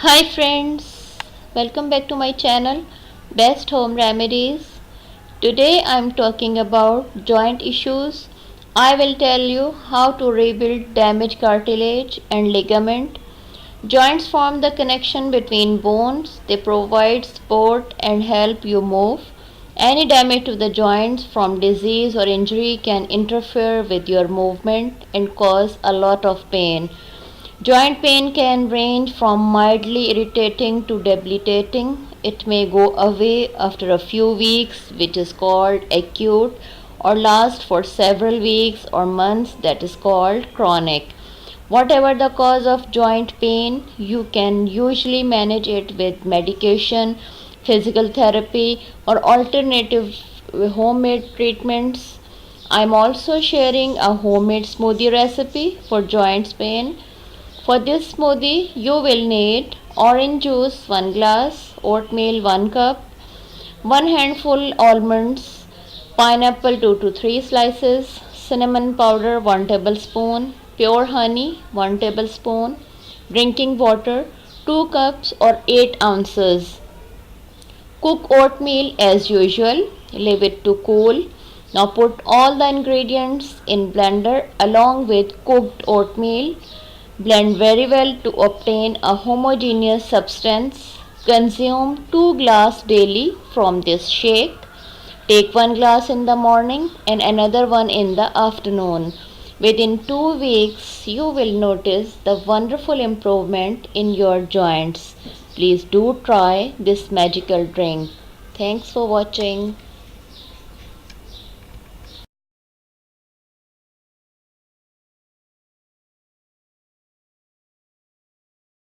Hi friends, welcome back to my channel Best Home Remedies. Today I am talking about joint issues. I will tell you how to rebuild damaged cartilage and ligament. Joints form the connection between bones. They provide support and help you move. Any damage to the joints from disease or injury can interfere with your movement and cause a lot of pain. Joint pain can range from mildly irritating to debilitating. It may go away after a few weeks, which is called acute, or last for several weeks or months, that is called chronic. Whatever the cause of joint pain, you can usually manage it with medication, physical therapy, or alternative homemade treatments. I'm also sharing a homemade smoothie recipe for joint pain. For this smoothie, you will need orange juice 1 glass, oatmeal 1 cup, 1 handful almonds, pineapple 2 to 3 slices, cinnamon powder 1 tablespoon, pure honey 1 tablespoon, drinking water 2 cups or 8 ounces. Cook oatmeal as usual, leave it to cool. Now put all the ingredients in blender along with cooked oatmeal. Blend very well to obtain a homogeneous substance. Consume 2 glasses daily from this shake. Take 1 glass in the morning and another one in the afternoon. Within 2 weeks, you will notice the wonderful improvement in your joints. Please do try this magical drink. Thanks for watching.